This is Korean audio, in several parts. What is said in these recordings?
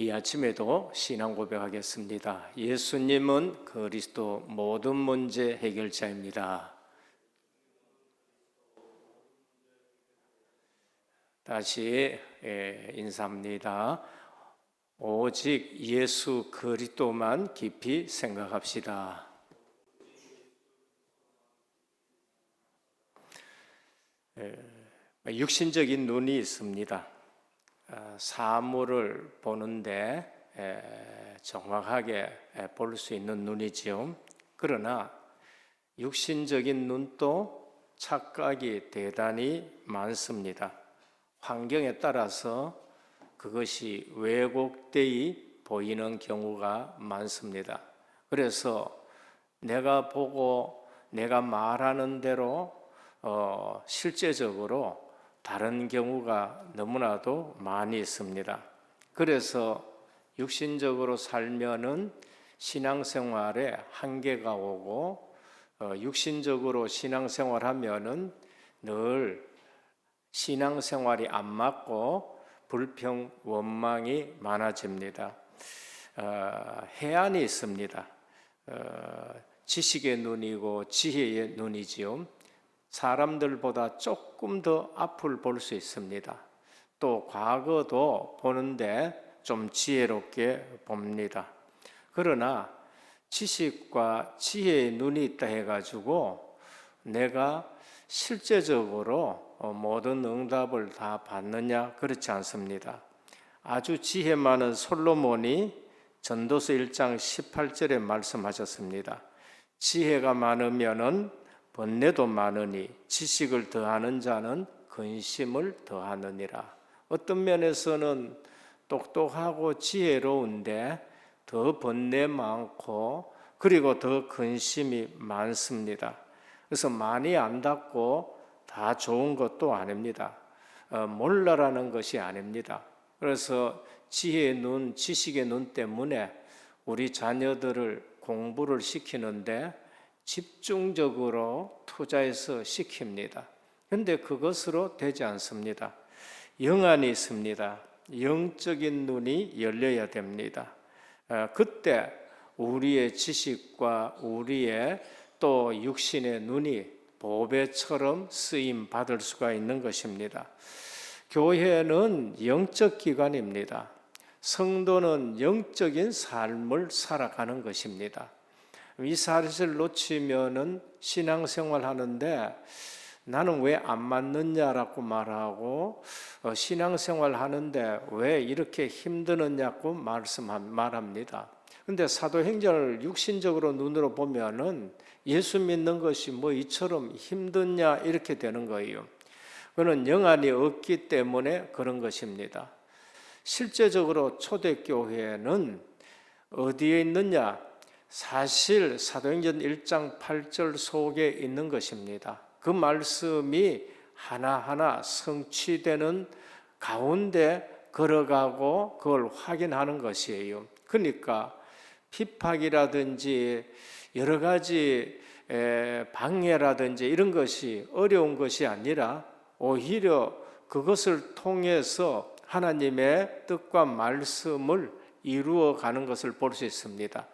이 아침에도 신앙 고백하겠습니다. 예수님은 그리스도 모든 문제 해결자입니다. 다시 인사합니다. 오직 예수 그리스도만 깊이 생각합시다. 육신적인 눈이 있습니다. 사물을 보는데 정확하게 볼 수 있는 눈이지요. 그러나 육신적인 눈도 착각이 대단히 많습니다. 환경에 따라서 그것이 왜곡되어 보이는 경우가 많습니다. 그래서 내가 보고 내가 말하는 대로 실제적으로 다른 경우가 너무나도 많이 있습니다. 그래서 육신적으로 살면은 신앙생활에 한계가 오고 육신적으로 신앙생활하면은 늘 신앙생활이 안 맞고 불평, 원망이 많아집니다. 해안이 있습니다. 지식의 눈이고 지혜의 눈이지요. 사람들보다 조금 더 앞을 볼 수 있습니다. 또 과거도 보는데 좀 지혜롭게 봅니다. 그러나 지식과 지혜의 눈이 있다 해가지고 내가 실제적으로 모든 응답을 다 받느냐? 그렇지 않습니다. 아주 지혜 많은 솔로몬이 전도서 1장 18절에 말씀하셨습니다. 지혜가 많으면은 번뇌도 많으니 지식을 더하는 자는 근심을 더하느니라. 어떤 면에서는 똑똑하고 지혜로운데 더 번뇌 많고 그리고 더 근심이 많습니다. 그래서 많이 안다고 다 좋은 것도 아닙니다. 몰라라는 것이 아닙니다. 그래서 지혜의 눈, 지식의 눈 때문에 우리 자녀들을 공부를 시키는데 집중적으로 투자해서 시킵니다. 그런데 그것으로 되지 않습니다. 영안이 있습니다. 영적인 눈이 열려야 됩니다. 그때 우리의 지식과 우리의 또 육신의 눈이 보배처럼 쓰임 받을 수가 있는 것입니다. 교회는 영적 기관입니다. 성도는 영적인 삶을 살아가는 것입니다. 이 사실을 놓치면은 신앙생활 하는데 나는 왜 안 맞느냐라고 말하고 신앙생활 하는데 왜 이렇게 힘드느냐고 말합니다. 근데 사도행전을 육신적으로 눈으로 보면은 예수 믿는 것이 뭐 이처럼 힘드냐 이렇게 되는 거예요. 그는 영안이 없기 때문에 그런 것입니다. 실제적으로 초대교회는 어디에 있느냐? 사실 사도행전 1장 8절 속에 있는 것입니다. 그 말씀이 하나하나 성취되는 가운데 걸어가고 그걸 확인하는 것이에요. 그러니까 피팍이라든지 여러 가지 방해라든지 이런 것이 어려운 것이 아니라 오히려 그것을 통해서 하나님의 뜻과 말씀을 이루어가는 것을 볼 수 있습니다.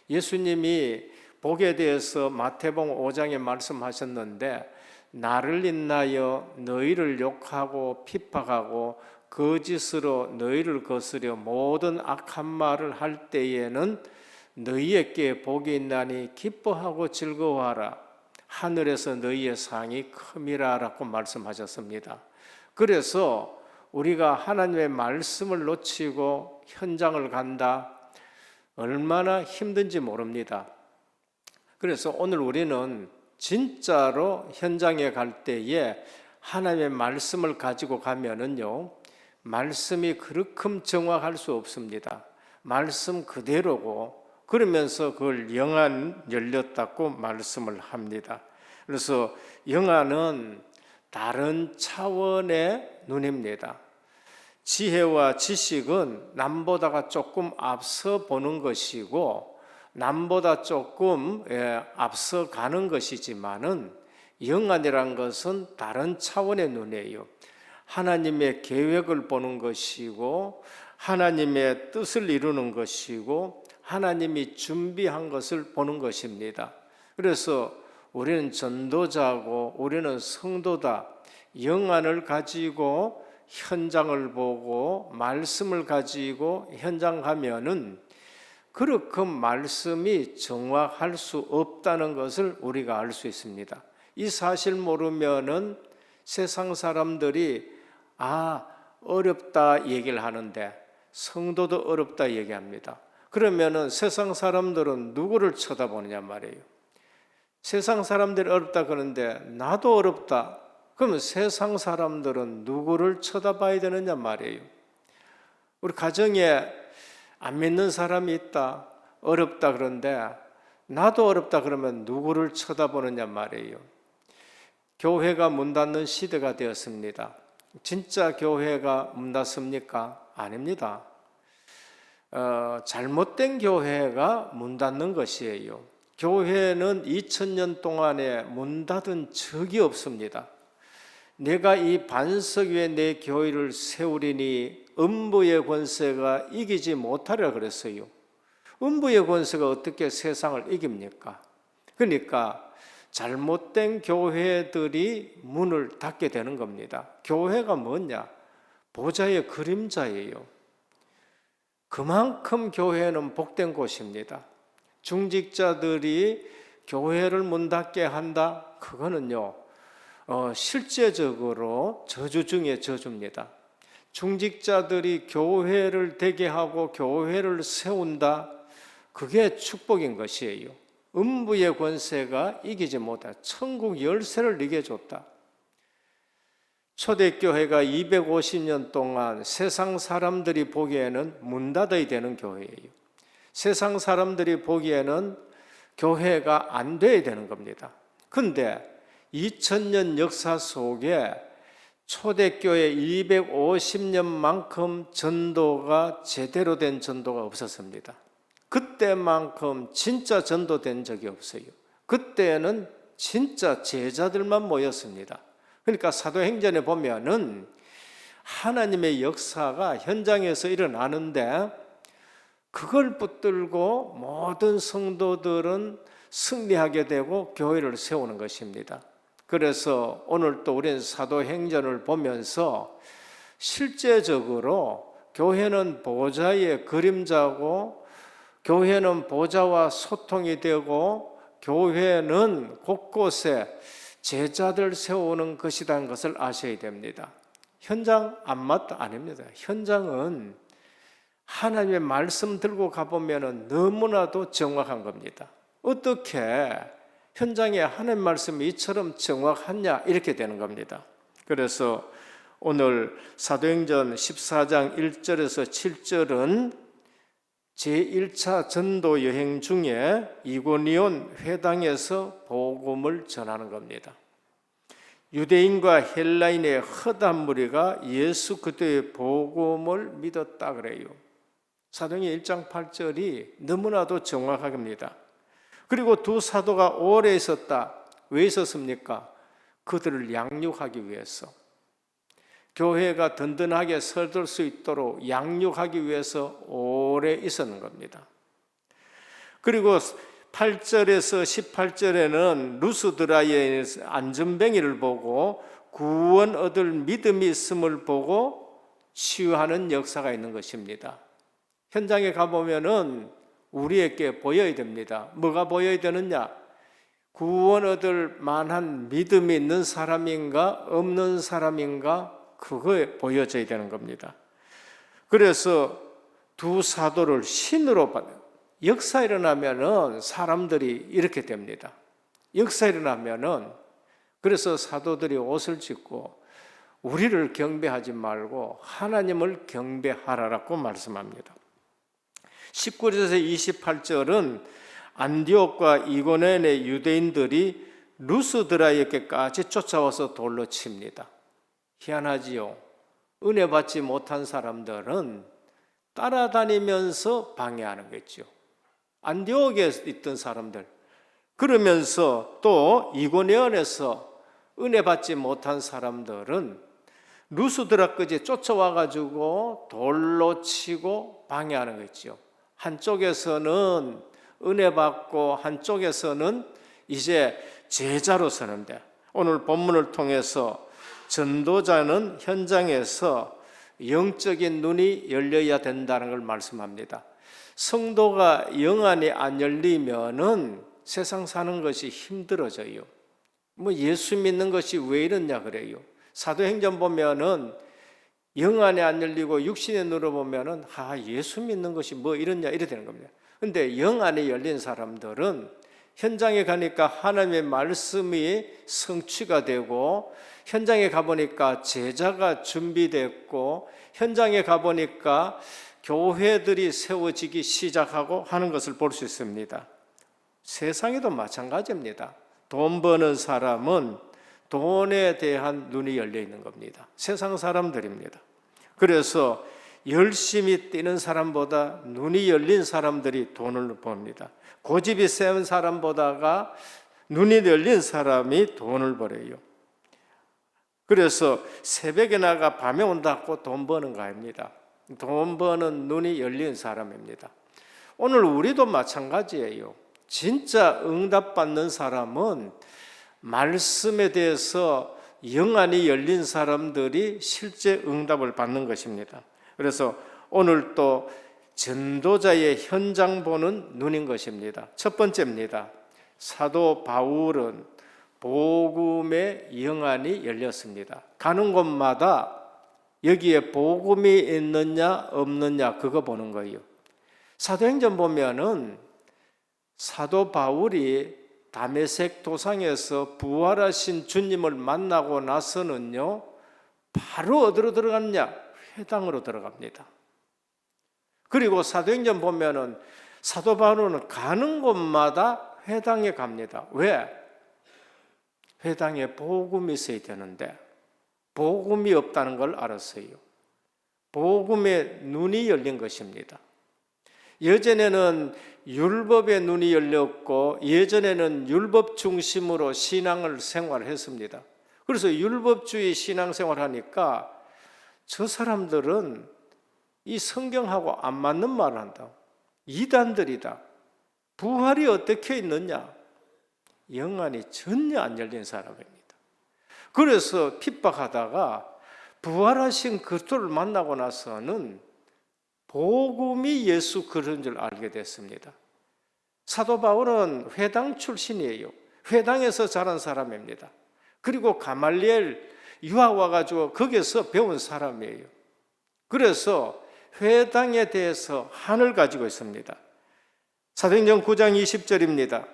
예수님이 복에 대해서 마태복음 5장에 말씀하셨는데 나를 인하여 너희를 욕하고 핍박하고 거짓으로 너희를 거스려 모든 악한 말을 할 때에는 너희에게 복이 있나니 기뻐하고 즐거워하라. 하늘에서 너희의 상이 큼이라 라고 말씀하셨습니다. 그래서 우리가 하나님의 말씀을 놓치고 현장을 간다. 얼마나 힘든지 모릅니다. 그래서 오늘 우리는 진짜로 현장에 갈 때에 하나님의 말씀을 가지고 가면은요, 말씀이 그렇게 정확할 수 없습니다. 말씀 그대로고, 그러면서 그걸 영안 열렸다고 말씀을 합니다. 그래서 영안은 다른 차원의 눈입니다. 지혜와 지식은 남보다가 조금 앞서 보는 것이고 남보다 조금 앞서 가는 것이지만은 영안이란 것은 다른 차원의 눈이에요. 하나님의 계획을 보는 것이고 하나님의 뜻을 이루는 것이고 하나님이 준비한 것을 보는 것입니다. 그래서 우리는 전도자고 우리는 성도다. 영안을 가지고 현장을 보고 말씀을 가지고 현장 가면은 그렇게 말씀이 정확할 수 없다는 것을 우리가 알 수 있습니다. 이 사실 모르면은 세상 사람들이 어렵다 얘기를 하는데 성도도 어렵다 얘기합니다. 그러면은 세상 사람들은 누구를 쳐다보느냐 말이에요. 세상 사람들이 어렵다 그러는데 나도 어렵다. 그러면 세상 사람들은 누구를 쳐다봐야 되느냐 말이에요. 우리 가정에 안 믿는 사람이 있다. 어렵다 그런데 나도 어렵다 그러면 누구를 쳐다보느냐 말이에요. 교회가 문 닫는 시대가 되었습니다. 진짜 교회가 문 닫습니까? 아닙니다. 잘못된 교회가 문 닫는 것이에요. 교회는 2000년 동안에 문 닫은 적이 없습니다. 내가 이 반석 위에 내 교회를 세우리니 음부의 권세가 이기지 못하리라 그랬어요. 음부의 권세가 어떻게 세상을 이깁니까? 그러니까 잘못된 교회들이 문을 닫게 되는 겁니다. 교회가 뭐냐? 보좌의 그림자예요. 그만큼 교회는 복된 곳입니다. 중직자들이 교회를 문 닫게 한다? 그거는요, 실제적으로 저주 중에 저주입니다. 중직자들이 교회를 되게 하고 교회를 세운다? 그게 축복인 것이에요. 음부의 권세가 이기지 못해 천국 열쇠를 네게 줬다. 초대교회가 250년 동안 세상 사람들이 보기에는 문 닫아야 되는 교회예요. 세상 사람들이 보기에는 교회가 안 돼야 되는 겁니다. 그런데 2000년 역사 속에 초대교회 250년만큼 전도가 제대로 된 전도가 없었습니다. 그때만큼 진짜 전도된 적이 없어요. 그때는 진짜 제자들만 모였습니다. 그러니까 사도행전에 보면은 하나님의 역사가 현장에서 일어나는데 그걸 붙들고 모든 성도들은 승리하게 되고 교회를 세우는 것입니다. 그래서 오늘 또 우리는 사도행전을 보면서 실제적으로 교회는 보좌의 그림자고 교회는 보좌와 소통이 되고 교회는 곳곳에 제자들 세우는 것이라는 것을 아셔야 됩니다. 현장 안 맞다? 아닙니다. 현장은 하나님의 말씀 들고 가보면 너무나도 정확한 겁니다. 어떻게 현장에 하나님 말씀이 이처럼 정확하냐 이렇게 되는 겁니다. 그래서 오늘 사도행전 14장 1절에서 7절은 제1차 전도 여행 중에 이고니온 회당에서 복음을 전하는 겁니다. 유대인과 헬라인의 헛한 무리가 예수 그리스도의 복음을 믿었다 그래요. 사도행전 1장 8절이 너무나도 정확합니다. 그리고 두 사도가 오래 있었다. 왜 있었습니까? 그들을 양육하기 위해서. 교회가 든든하게 서들 수 있도록 양육하기 위해서 오래 있었는 겁니다. 그리고 8절에서 18절에는 루스드라의 안전뱅이를 보고 구원 얻을 믿음이 있음을 보고 치유하는 역사가 있는 것입니다. 현장에 가보면은 우리에게 보여야 됩니다. 뭐가 보여야 되느냐? 구원 얻을 만한 믿음이 있는 사람인가 없는 사람인가 그거에 보여져야 되는 겁니다. 그래서 두 사도를 신으로 받아요. 역사 일어나면은 사람들이 이렇게 됩니다. 역사 일어나면은 그래서 사도들이 옷을 찢고 우리를 경배하지 말고 하나님을 경배하라라고 말씀합니다. 19절에서 28절은 안디옥과 이고니온의 유대인들이 루스드라에게까지 쫓아와서 돌로 칩니다. 희한하지요. 은혜 받지 못한 사람들은 따라다니면서 방해하는 거죠. 안디옥에 있던 사람들 그러면서 또 이고니온에서 은혜 받지 못한 사람들은 루스드라까지 쫓아와가지고 돌로 치고 방해하는 거죠. 한쪽에서는 은혜 받고 한쪽에서는 이제 제자로 서는데, 오늘 본문을 통해서 전도자는 현장에서 영적인 눈이 열려야 된다는 걸 말씀합니다. 성도가 영안이 안 열리면은 세상 사는 것이 힘들어져요. 뭐 예수 믿는 것이 왜 이러냐 그래요. 사도행전 보면은 영안이 안 열리고 육신의 눈으로 보면은 예수 믿는 것이 뭐 이러냐 이래 되는 겁니다. 근데 영안이 열린 사람들은 현장에 가니까 하나님의 말씀이 성취가 되고, 현장에 가보니까 제자가 준비됐고, 현장에 가보니까 교회들이 세워지기 시작하고 하는 것을 볼 수 있습니다. 세상에도 마찬가지입니다. 돈 버는 사람은 돈에 대한 눈이 열려 있는 겁니다. 세상 사람들입니다. 그래서 열심히 뛰는 사람보다 눈이 열린 사람들이 돈을 법니다. 고집이 센 사람보다가 눈이 열린 사람이 돈을 벌어요. 그래서 새벽에 나가 밤에 온다고 돈 버는 거 아닙니다. 돈 버는 눈이 열린 사람입니다. 오늘 우리도 마찬가지예요. 진짜 응답받는 사람은 말씀에 대해서 영안이 열린 사람들이 실제 응답을 받는 것입니다. 그래서 오늘 또 전도자의 현장 보는 눈인 것입니다. 첫 번째입니다. 사도 바울은 복음의 영안이 열렸습니다. 가는 곳마다 여기에 복음이 있느냐 없느냐 그거 보는 거예요. 사도행전 보면은 사도 바울이 다메섹 도상에서 부활하신 주님을 만나고 나서는요, 바로 어디로 들어갔냐? 회당으로 들어갑니다. 그리고 사도행전 보면은 사도 바울은 가는 곳마다 회당에 갑니다. 왜? 회당에 복음이 있어야 되는데 복음이 없다는 걸 알았어요. 복음의 눈이 열린 것입니다. 예전에는 율법의 눈이 열렸고, 예전에는 율법 중심으로 신앙을 생활했습니다. 그래서 율법주의 신앙생활 하니까 저 사람들은 이 성경하고 안 맞는 말을 한다. 이단들이다. 부활이 어떻게 있느냐? 영안이 전혀 안 열린 사람입니다. 그래서 핍박하다가 부활하신 그리스도를 만나고 나서는 복음이 예수 그런 줄 알게 됐습니다. 사도 바울은 회당 출신이에요. 회당에서 자란 사람입니다. 그리고 가말리엘 유학 와가지고 거기서 배운 사람이에요. 그래서 회당에 대해서 한을 가지고 있습니다. 사도행전 9장 20절입니다.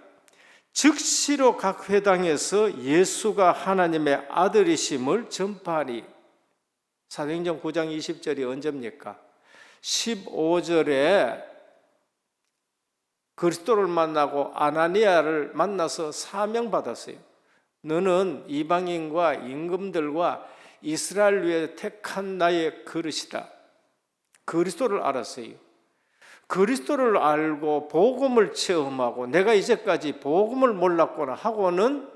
즉시로 각 회당에서 예수가 하나님의 아들이심을 전파하니. 사도행전 9장 20절이 언제입니까? 15절에 그리스도를 만나고 아나니아를 만나서 사명받았어요. 너는 이방인과 임금들과 이스라엘 위에 택한 나의 그릇이다. 그리스도를 알았어요. 그리스도를 알고 복음을 체험하고 내가 이제까지 복음을 몰랐구나 하고는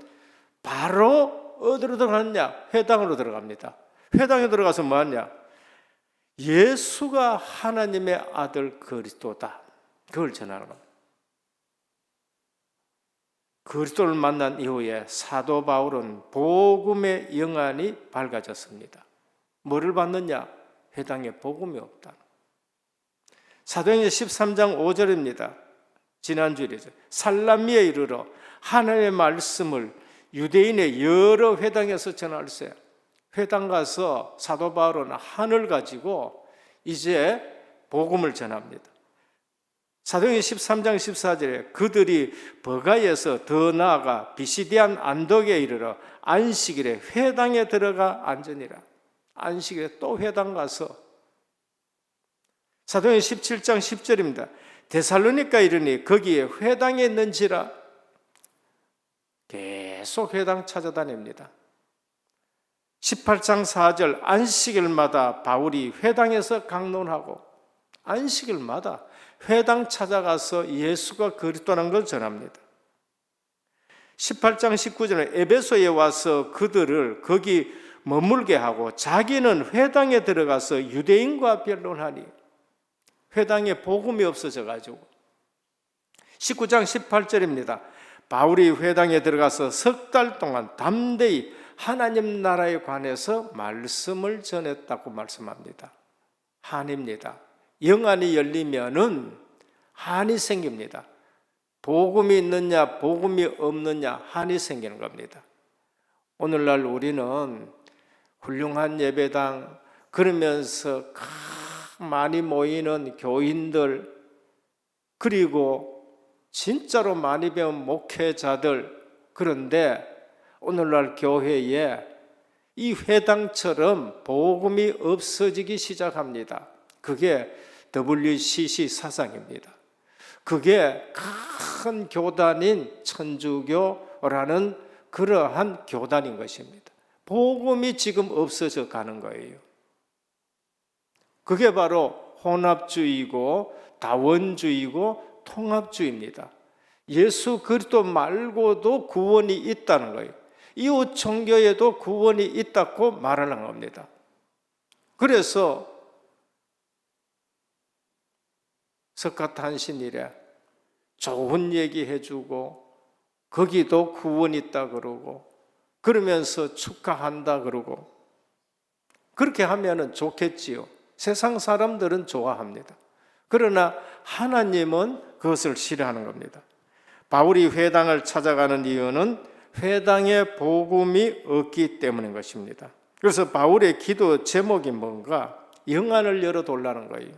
바로 어디로 들어갔냐? 회당으로 들어갑니다. 회당에 들어가서 뭐 하냐? 예수가 하나님의 아들 그리스도다. 그걸 전하는 겁니다. 그리스도를 만난 이후에 사도 바울은 복음의 영안이 밝아졌습니다. 뭐를 받느냐? 회당에 복음이 없다. 사도행전 13장 5절입니다. 지난주일이죠. 살라미에 이르러 하나님의 말씀을 유대인의 여러 회당에서 전할세. 회당 가서 사도 바울은 한을 가지고 이제 복음을 전합니다. 사도행전 13장 14절에 그들이 버가에서 더 나아가 비시디안 안독에 이르러 안식일에 회당에 들어가 앉으니라. 안식일에 또 회당 가서 사도행전 17장 10절입니다. 데살로니가 이르니 거기에 회당에 있는지라. 계속 회당 찾아다닙니다. 18장 4절 안식일마다 바울이 회당에서 강론하고 안식일마다 회당 찾아가서 예수가 그리스도라는 걸 전합니다. 18장 19절에 에베소에 와서 그들을 거기 머물게 하고 자기는 회당에 들어가서 유대인과 변론하니, 회당에 복음이 없어져 가지고 19장 18절입니다. 바울이 회당에 들어가서 석 달 동안 담대히 하나님 나라에 관해서 말씀을 전했다고 말씀합니다. 한입니다. 영안이 열리면은 한이 생깁니다. 복음이 있느냐 복음이 없느냐 한이 생기는 겁니다. 오늘날 우리는 훌륭한 예배당, 그러면서 많이 모이는 교인들, 그리고 진짜로 많이 배운 목회자들, 그런데 오늘날 교회에 이 회당처럼 복음이 없어지기 시작합니다. 그게 WCC 사상입니다. 그게 큰 교단인 천주교라는 그러한 교단인 것입니다. 복음이 지금 없어져 가는 거예요. 그게 바로 혼합주의고 다원주의고 통합주의입니다. 예수 그리스도 말고도 구원이 있다는 거예요. 이웃 종교에도 구원이 있다고 말하는 겁니다. 그래서 석가탄신일에 좋은 얘기 해주고 거기도 구원 있다 그러고 그러면서 축하한다 그러고 그렇게 하면은 좋겠지요. 세상 사람들은 좋아합니다. 그러나 하나님은 그것을 싫어하는 겁니다. 바울이 회당을 찾아가는 이유는 회당에 복음이 없기 때문인 것입니다. 그래서 바울의 기도 제목이 뭔가? 영안을 열어달라는 거예요.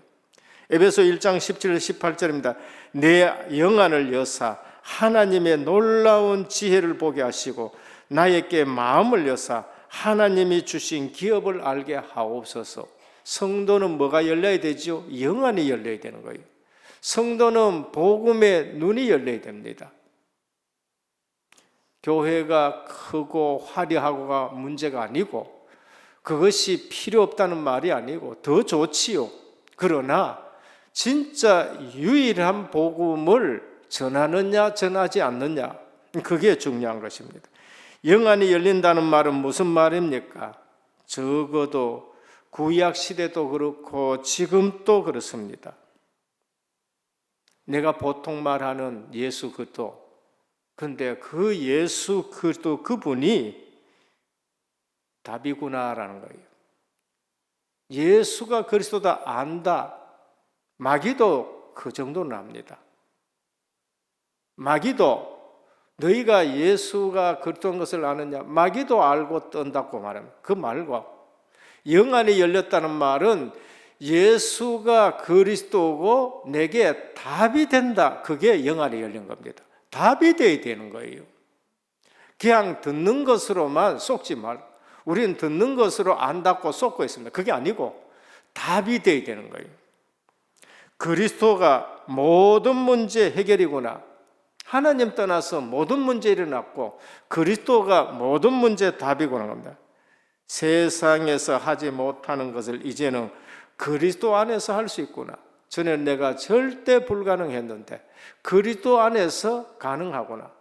에베소 1장 17, 18절입니다. 내 영안을 여사 하나님의 놀라운 지혜를 보게 하시고 나에게 마음을 여사 하나님이 주신 기업을 알게 하옵소서. 성도는 뭐가 열려야 되죠? 영안이 열려야 되는 거예요. 성도는 복음의 눈이 열려야 됩니다. 교회가 크고 화려하고가 문제가 아니고 그것이 필요 없다는 말이 아니고 더 좋지요. 그러나 진짜 유일한 복음을 전하느냐 전하지 않느냐, 그게 중요한 것입니다. 영안이 열린다는 말은 무슨 말입니까? 적어도 구약 시대도 그렇고 지금도 그렇습니다. 내가 보통 말하는 예수 그리스도, 그런데 그 예수 그리스도 그분이 답이구나라는 거예요. 예수가 그리스도다 안다. 마귀도 그 정도는 압니다. 마귀도 너희가 예수가 그리스도인 것을 아느냐? 마귀도 알고 떤다고 말합니다. 그 말고 영안이 열렸다는 말은 예수가 그리스도고 내게 답이 된다. 그게 영안이 열린 겁니다. 답이 돼야 되는 거예요. 그냥 듣는 것으로만 속지 말고, 우리는 듣는 것으로 안다고 속고 있습니다. 그게 아니고 답이 돼야 되는 거예요. 그리스도가 모든 문제 해결이구나. 하나님 떠나서 모든 문제 일어났고 그리스도가 모든 문제 답이구나 합니다. 세상에서 하지 못하는 것을 이제는 그리스도 안에서 할 수 있구나. 전에는 내가 절대 불가능했는데 그리스도 안에서 가능하구나.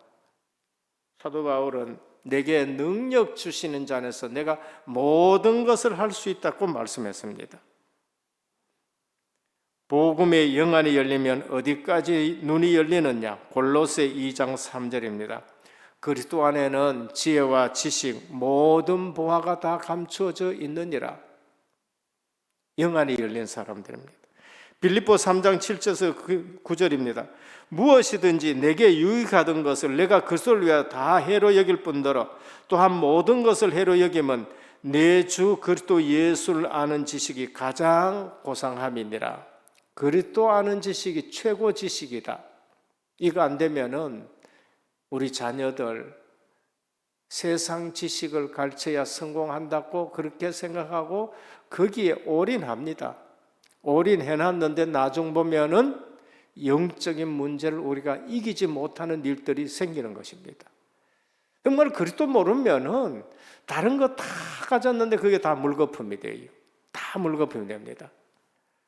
사도 바울은 내게 능력 주시는 자 안에서 내가 모든 것을 할 수 있다고 말씀했습니다. 복음의 영안이 열리면 어디까지 눈이 열리느냐? 골로새 2장 3절입니다. 그리스도 안에는 지혜와 지식 모든 보화가 다 감추어져 있느니라. 영안이 열린 사람들입니다. 빌립보 3장 7절에서 9절입니다. 무엇이든지 내게 유익하던 것을 내가 그리스도를 위하여 다 해로 여길 뿐더러 또한 모든 것을 해로 여기면 내 주 그리스도 예수를 아는 지식이 가장 고상함이니라. 그리스도 아는 지식이 최고 지식이다. 이거 안 되면은 우리 자녀들 세상 지식을 가르쳐야 성공한다고 그렇게 생각하고 거기에 올인합니다. 올인해놨는데 나중 보면은 영적인 문제를 우리가 이기지 못하는 일들이 생기는 것입니다. 정말 그리스도 모르면은 다른 거 다 가졌는데 그게 다 물거품이 돼요. 다 물거품이 됩니다.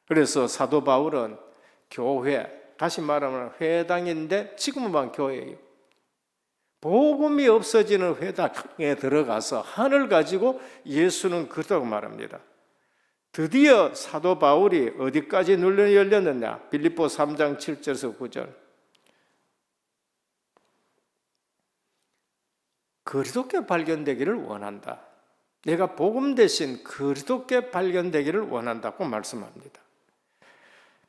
그래서 사도 바울은 교회, 다시 말하면 회당인데 지금은 교회예요. 복음이 없어지는 회당에 들어가서 한을 가지고 예수는 그렇다고 말합니다. 드디어 사도 바울이 어디까지 눈이 열렸느냐? 빌립보 3장 7절에서 9절. 그리스도께 발견되기를 원한다. 내가 복음 대신 그리스도께 발견되기를 원한다고 말씀합니다.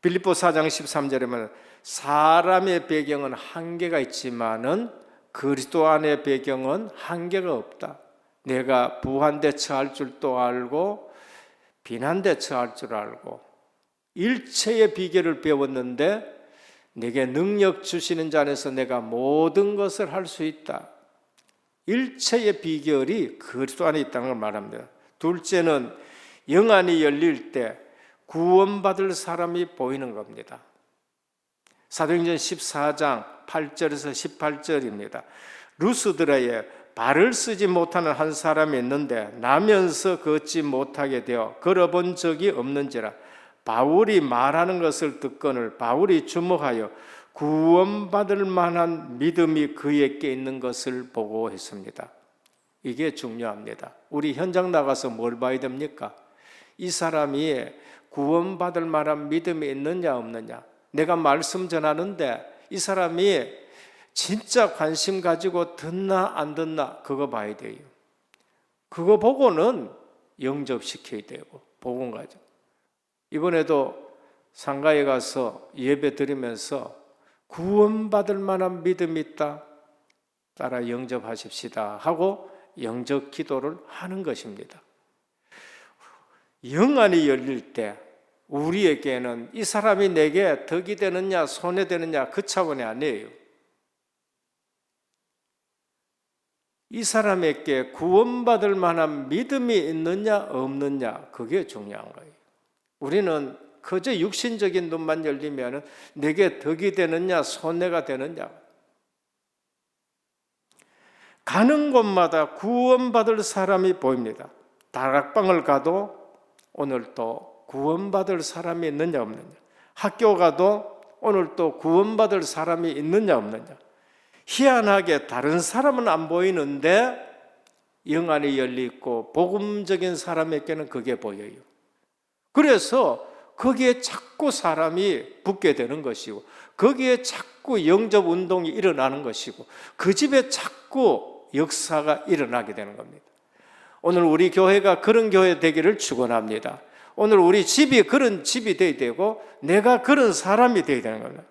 빌립보 4장 13절에는 사람의 배경은 한계가 있지만은 그리스도 안의 배경은 한계가 없다. 내가 부한대처할 줄도 알고 비난대처할 줄 알고 일체의 비결을 배웠는데 내게 능력 주시는 자 안에서 내가 모든 것을 할 수 있다. 일체의 비결이 그리스도 안에 있다는 걸 말합니다. 둘째는 영안이 열릴 때 구원받을 사람이 보이는 겁니다. 사도행전 14장 8절에서 18절입니다. 루스드라에 발을 쓰지 못하는 한 사람이 있는데 나면서 걷지 못하게 되어 걸어본 적이 없는지라 바울이 말하는 것을 듣거늘 바울이 주목하여 구원받을 만한 믿음이 그에게 있는 것을 보고 했습니다. 이게 중요합니다. 우리 현장 나가서 뭘 봐야 됩니까? 이 사람이 구원받을 만한 믿음이 있느냐 없느냐. 내가 말씀 전하는데 이 사람이 진짜 관심 가지고 듣나 안 듣나 그거 봐야 돼요. 그거 보고는 영접시켜야 되고 복음 가지고. 이번에도 상가에 가서 예배 드리면서 구원받을 만한 믿음이 있다. 따라 영접하십시다 하고 영접 기도를 하는 것입니다. 영안이 열릴 때 우리에게는 이 사람이 내게 덕이 되느냐 손해되느냐 그 차원이 아니에요. 이 사람에게 구원받을 만한 믿음이 있느냐 없느냐 그게 중요한 거예요. 우리는 그저 육신적인 눈만 열리면 내게 덕이 되느냐 손해가 되느냐. 가는 곳마다 구원받을 사람이 보입니다. 다락방을 가도 오늘 또 구원받을 사람이 있느냐 없느냐. 학교 가도 오늘 또 구원받을 사람이 있느냐 없느냐. 희한하게 다른 사람은 안 보이는데 영안이 열리고 복음적인 사람에게는 그게 보여요. 그래서 거기에 자꾸 사람이 붙게 되는 것이고 거기에 자꾸 영접 운동이 일어나는 것이고 그 집에 자꾸 역사가 일어나게 되는 겁니다. 오늘 우리 교회가 그런 교회 되기를 축원합니다. 오늘 우리 집이 그런 집이 되어야 되고 내가 그런 사람이 되어야 되는 겁니다.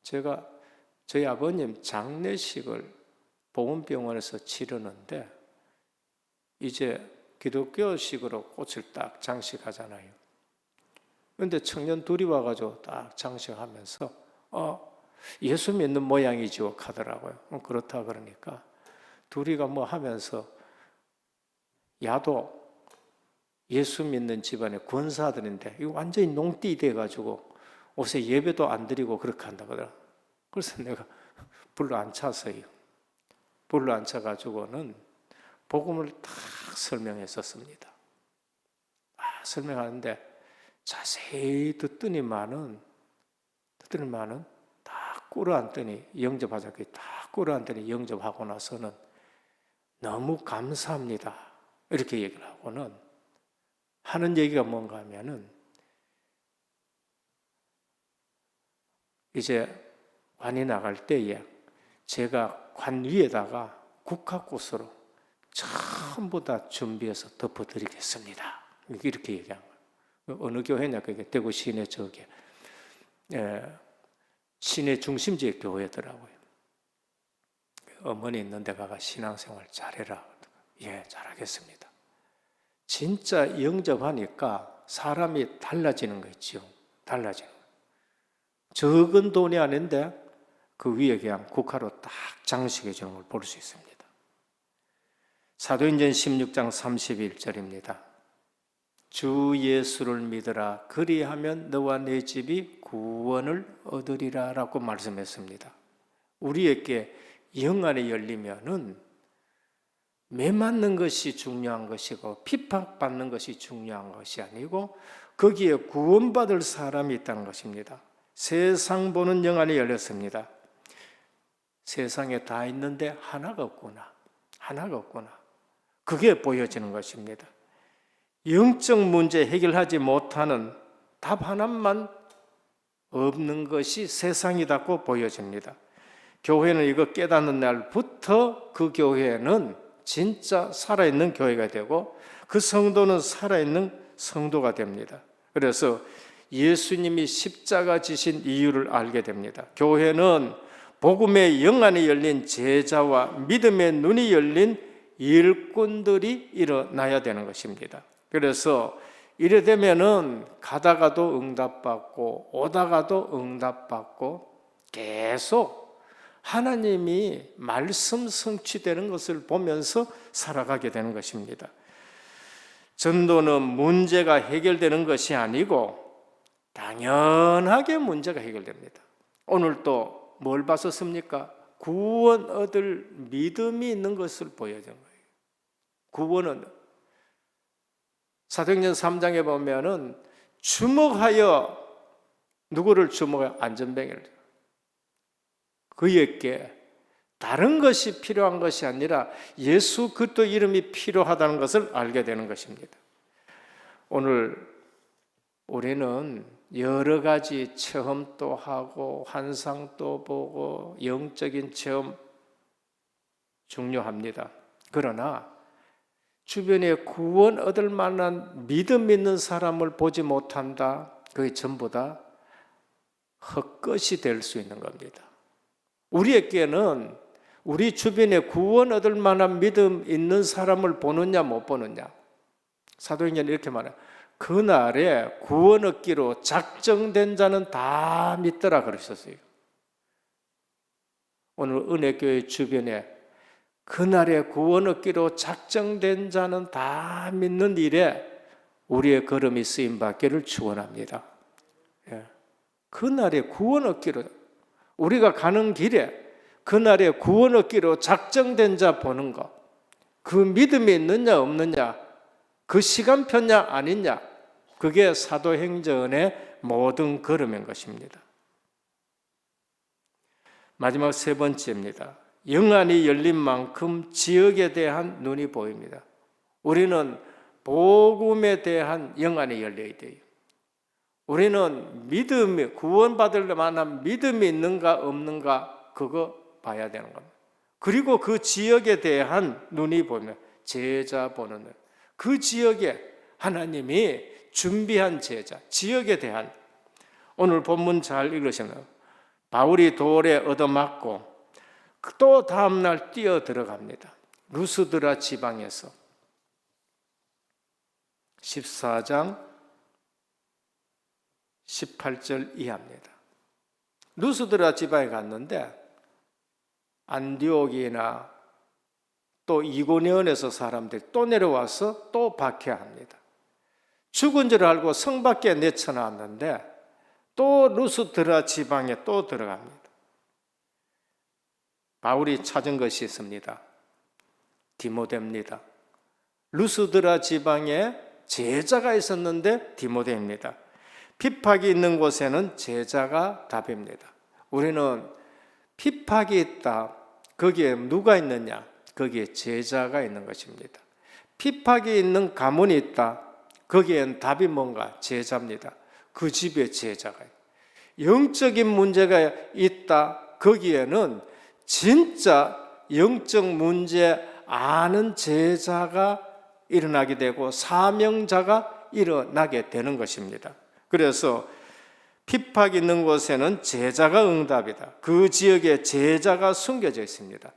제가 저희 아버님 장례식을 보건병원에서 치르는데 이제 기독교식으로 꽃을 딱 장식하잖아요. 그런데 청년 둘이 와가지고 딱 장식하면서 예수 믿는 모양이죠 하더라고요. 그렇다 그러니까 둘이가 뭐 하면서 야도 예수 믿는 집안의 권사들인데 이거 완전히 농띠 돼가지고 옷에 예배도 안 드리고 그렇게 한다고 하더라고요. 그래서 내가 불러 앉혀서요. 불러 앉혀가지고는 복음을 딱 설명했었습니다. 설명하는데 자세히 듣더니만은 딱 꿇어앉더니 영접하자고 딱 꿇어앉더니 영접하고 나서는 너무 감사합니다. 이렇게 얘기를 하고는 하는 얘기가 뭔가 하면은 이제 관이 나갈 때에 제가 관 위에다가 국화꽃으로 전부 다 준비해서 덮어드리겠습니다. 이렇게 얘기한 거예요. 어느 교회냐? 그게 대구 시내 저게 시내 중심지의 교회더라고요. 어머니 있는 데 가가 신앙생활 잘해라. 예, 잘하겠습니다. 진짜 영접하니까 사람이 달라지는 거 있죠. 달라지는 거. 적은 돈이 아닌데 그 위에 그냥 국화로 딱 장식해 주는 걸 볼 수 있습니다. 사도행전 16장 31절입니다. 주 예수를 믿으라. 그리하면 너와 네 집이 구원을 얻으리라 라고 말씀했습니다. 우리에게 영안이 열리면은 매 맞는 것이 중요한 것이고 핍박받는 것이 중요한 것이 아니고 거기에 구원받을 사람이 있다는 것입니다. 세상 보는 영안이 열렸습니다. 세상에 다 있는데 하나가 없구나. 하나가 없구나. 그게 보여지는 것입니다. 영적 문제 해결하지 못하는 답 하나만 없는 것이 세상이라고 보여집니다. 교회는 이거 깨닫는 날부터 그 교회는 진짜 살아있는 교회가 되고 그 성도는 살아있는 성도가 됩니다. 그래서 예수님이 십자가 지신 이유를 알게 됩니다. 교회는 복음의 영안이 열린 제자와 믿음의 눈이 열린 일꾼들이 일어나야 되는 것입니다. 그래서 이래 되면은 가다가도 응답받고 오다가도 응답받고 계속 하나님이 말씀 성취되는 것을 보면서 살아가게 되는 것입니다. 전도는 문제가 해결되는 것이 아니고 당연하게 문제가 해결됩니다. 오늘 또 뭘 봤었습니까? 구원 얻을 믿음이 있는 것을 보여준 거예요. 구원은 사도행전 3장에 보면은 주목하여 누구를 주목하여 안전뱅이를 그에게 다른 것이 필요한 것이 아니라 예수 그리스도 이름이 필요하다는 것을 알게 되는 것입니다. 오늘 우리는 여러 가지 체험도 하고 환상도 보고 영적인 체험 중요합니다. 그러나 주변에 구원 얻을 만한 믿음 있는 사람을 보지 못한다. 그게 전부 다 헛것이 될 수 있는 겁니다. 우리에게는 우리 주변에 구원 얻을 만한 믿음 있는 사람을 보느냐 못 보느냐. 사도행전이 이렇게 말해요. 그날에 구원 얻기로 작정된 자는 다 믿더라 그러셨어요. 오늘 은혜교회 주변에 그날에 구원 얻기로 작정된 자는 다 믿는 일에 우리의 걸음이 쓰임받기를 축원합니다. 그날에 구원 얻기로 우리가 가는 길에 그날에 구원 얻기로 작정된 자 보는 것, 그 믿음이 있느냐 없느냐, 그 시간표냐 아니냐, 그게 사도행전의 모든 걸음인 것입니다. 마지막 세 번째입니다. 영안이 열린 만큼 지역에 대한 눈이 보입니다. 우리는 복음에 대한 영안이 열려야 돼요. 우리는 믿음이 구원받을 만한 믿음이 있는가 없는가 그거 봐야 되는 겁니다. 그리고 그 지역에 대한 눈이 보면 제자 보는 눈. 그 지역에 하나님이 준비한 제자, 지역에 대한 오늘 본문 잘 읽으시면 바울이 돌에 얻어맞고 또 다음날 뛰어 들어갑니다. 루스드라 지방에서 14장 18절 이하입니다. 루스드라 지방에 갔는데 안디옥이나 또 이고니온에서 사람들이 또 내려와서 또 박해합니다. 죽은 줄 알고 성 밖에 내쳐놨는데 또 루스드라 지방에 또 들어갑니다. 바울이 찾은 것이 있습니다. 디모데입니다. 루스드라 지방에 제자가 있었는데 디모데입니다. 핍박이 있는 곳에는 제자가 답입니다. 우리는 핍박이 있다. 거기에 누가 있느냐? 거기에 제자가 있는 것입니다. 핍박이 있는 가문이 있다. 거기엔 답이 뭔가? 제자입니다. 그 집에 제자가 있다. 영적인 문제가 있다. 거기에는 진짜 영적 문제 아는 제자가 일어나게 되고 사명자가 일어나게 되는 것입니다. 그래서 핍박 있는 곳에는 제자가 응답이다. 그 지역에 제자가 숨겨져 있습니다.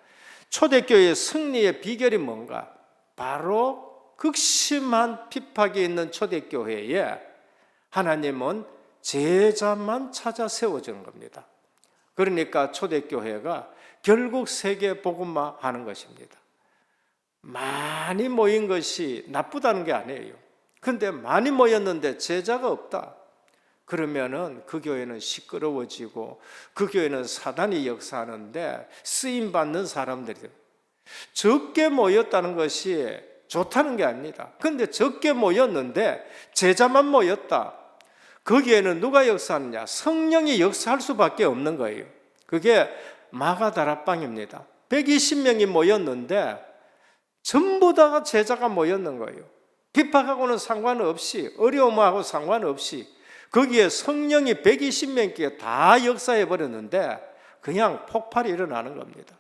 초대교회의 승리의 비결이 뭔가? 바로 극심한 핍박이 있는 초대교회에 하나님은 제자만 찾아 세워주는 겁니다. 그러니까 초대교회가 결국 세계 복음화 하는 것입니다. 많이 모인 것이 나쁘다는 게 아니에요. 근데 많이 모였는데 제자가 없다. 그러면은 그 교회는 시끄러워지고 그 교회는 사단이 역사하는데 쓰임받는 사람들이 적게 모였다는 것이 좋다는 게 아닙니다. 근데 적게 모였는데 제자만 모였다. 거기에는 누가 역사하느냐? 성령이 역사할 수밖에 없는 거예요. 그게 마가다락방입니다. 120명이 모였는데 전부 다 제자가 모였는 거예요. 핍박하고는 상관없이, 어려움하고 상관없이 거기에 성령이 120명께 다 역사해 버렸는데 그냥 폭발이 일어나는 겁니다.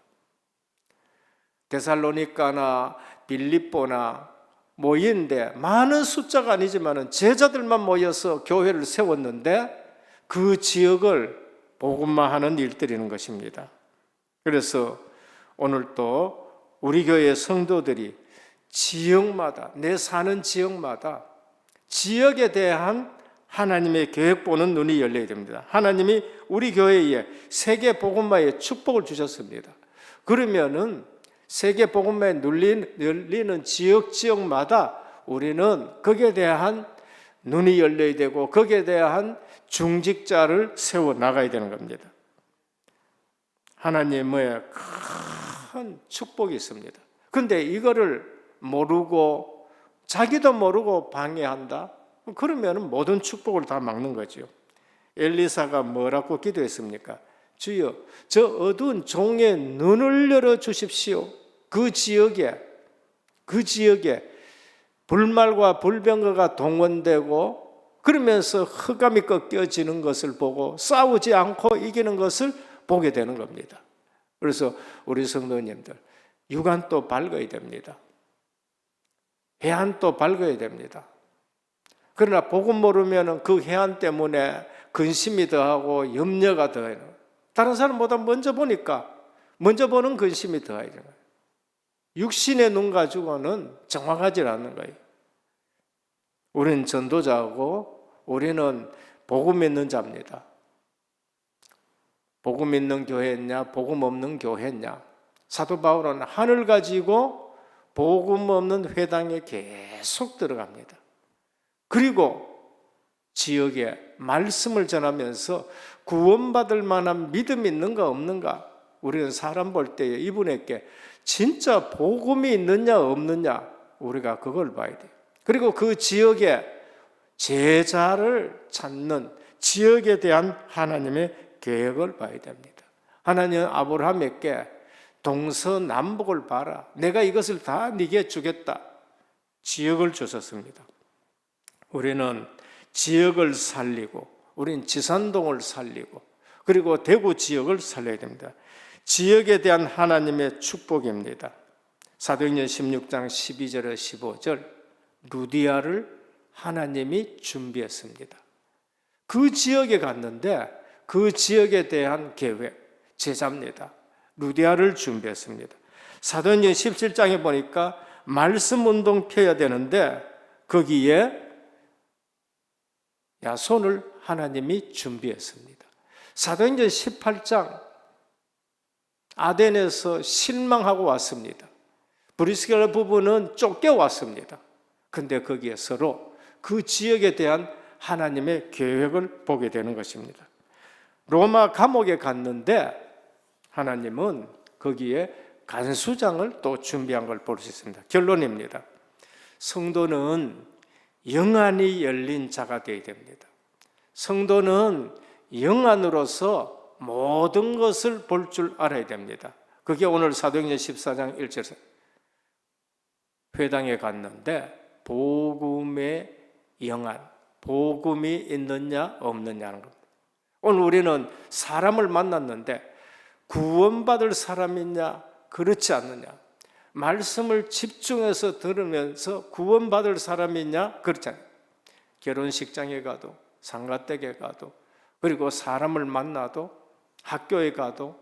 데살로니가나 빌립보나 모이는데 많은 숫자가 아니지만 제자들만 모여서 교회를 세웠는데 그 지역을 복음화하는 일들이는 것입니다. 그래서 오늘 또 우리 교회 성도들이 지역마다, 내 사는 지역마다 지역에 대한 하나님의 계획 보는 눈이 열려야 됩니다. 하나님이 우리 교회에 세계 복음화의 축복을 주셨습니다. 그러면은 세계 복음화에 열리는 지역마다 우리는 거기에 대한 눈이 열려야 되고 거기에 대한 중직자를 세워 나가야 되는 겁니다. 하나님의 큰 축복이 있습니다. 그런데 이거를 모르고 자기도 모르고 방해한다? 그러면 모든 축복을 다 막는 거죠. 엘리사가 뭐라고 기도했습니까? 주여, 저 어두운 종의 눈을 열어 주십시오. 그 지역에 불말과 불병거가 동원되고 그러면서 흑암이 꺾여지는 것을 보고 싸우지 않고 이기는 것을 보게 되는 겁니다. 그래서 우리 성도님들, 유관도 밝아야 됩니다. 해안도 밝아야 됩니다. 그러나 복음 모르면 그 해안 때문에 근심이 더하고 염려가 더해요. 다른 사람보다 먼저 보니까 먼저 보는 근심이 더해요. 육신의 눈 가지고는 정확하지 않는 거예요. 우리는 전도자고 우리는 복음 있는 자입니다. 복음 있는 교회냐 복음 없는 교회냐. 사도 바울은 하늘 가지고 복음 없는 회당에 계속 들어갑니다. 그리고 지역에 말씀을 전하면서 구원받을 만한 믿음이 있는가 없는가, 우리는 사람 볼 때 이분에게 진짜 복음이 있느냐 없느냐 우리가 그걸 봐야 돼요. 그리고 그 지역에 제자를 찾는 지역에 대한 하나님의 계획을 봐야 됩니다. 하나님은 아브라함에게 동서남북을 봐라, 내가 이것을 다 네게 주겠다, 지역을 주셨습니다. 우리는 지역을 살리고 우리는 지산동을 살리고 그리고 대구 지역을 살려야 됩니다. 지역에 대한 하나님의 축복입니다. 사도행전 16장 12절에 15절, 루디아를 하나님이 준비했습니다. 그 지역에 갔는데 그 지역에 대한 계획, 제자입니다. 루디아를 준비했습니다. 사도행전 17장에 보니까 말씀 운동 펴야 되는데 거기에 야손을 하나님이 준비했습니다. 사도행전 18장 아덴에서 실망하고 왔습니다. 브리스길라 부부는 쫓겨왔습니다. 근데 거기에 서로 그 지역에 대한 하나님의 계획을 보게 되는 것입니다. 로마 감옥에 갔는데 하나님은 거기에 간수장을 또 준비한 걸 볼 수 있습니다. 결론입니다. 성도는 영안이 열린 자가 되어야 됩니다. 성도는 영안으로서 모든 것을 볼 줄 알아야 됩니다. 그게 오늘 사도행전 14장 1절 회당에 갔는데 복음의 영안, 복음이 있느냐 없느냐는 겁니다. 오늘 우리는 사람을 만났는데 구원받을 사람이냐 그렇지 않느냐, 말씀을 집중해서 들으면서 구원받을 사람이냐 그렇지 않느냐, 결혼식장에 가도 상가댁에 가도 그리고 사람을 만나도 학교에 가도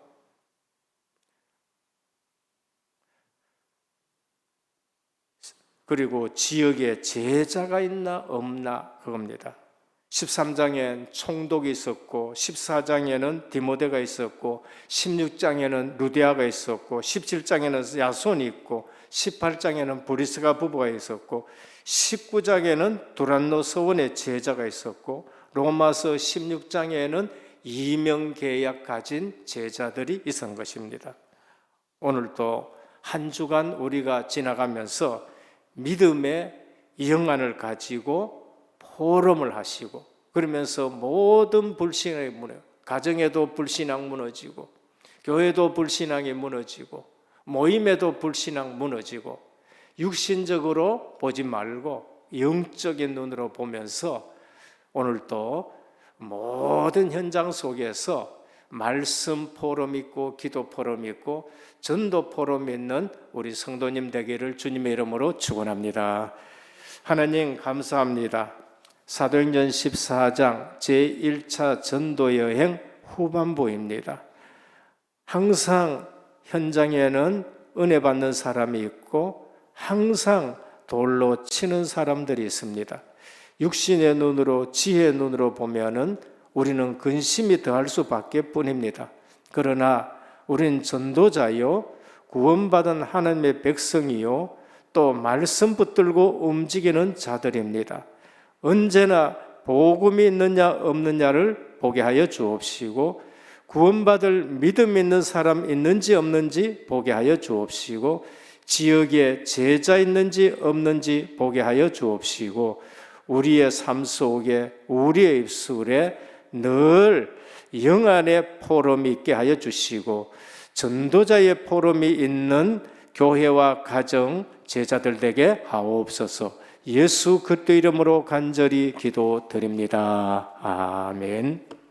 그리고 지역에 제자가 있나 없나 그겁니다. 13장엔 총독이 있었고 14장에는 디모데가 있었고 16장에는 루디아가 있었고 17장에는 야손이 있고 18장에는 브리스가 부부가 있었고 19장에는 두란노 서원의 제자가 있었고 로마서 16장에는 이명계약 가진 제자들이 있었던 것입니다. 오늘도 한 주간 우리가 지나가면서 믿음의 영안을 가지고 포럼을 하시고 그러면서 모든 불신앙이 무너져, 가정에도 불신앙 무너지고, 교회도 불신앙이 무너지고, 모임에도 불신앙 무너지고, 육신적으로 보지 말고 영적인 눈으로 보면서 오늘도 모든 현장 속에서 말씀 포럼 있고 기도 포럼 있고 전도 포럼 있는 우리 성도님 되기를 주님의 이름으로 축원합니다. 하나님 감사합니다. 사도행전 14장 제1차 전도여행 후반부입니다. 항상 현장에는 은혜 받는 사람이 있고 항상 돌로 치는 사람들이 있습니다. 육신의 눈으로 지혜의 눈으로 보면은 우리는 근심이 더할 수밖에 뿐입니다. 그러나 우리는 전도자요, 구원받은 하나님의 백성이요, 또 말씀 붙들고 움직이는 자들입니다. 언제나 복음이 있느냐 없느냐를 보게 하여 주옵시고, 구원받을 믿음 있는 사람 있는지 없는지 보게 하여 주옵시고, 지역에 제자 있는지 없는지 보게 하여 주옵시고, 우리의 삶 속에 우리의 입술에 늘 영안의 포럼이 있게 하여 주시고 전도자의 포럼이 있는 교회와 가정 제자들 되게 하옵소서. 예수 그리스도 이름으로 간절히 기도드립니다. 아멘.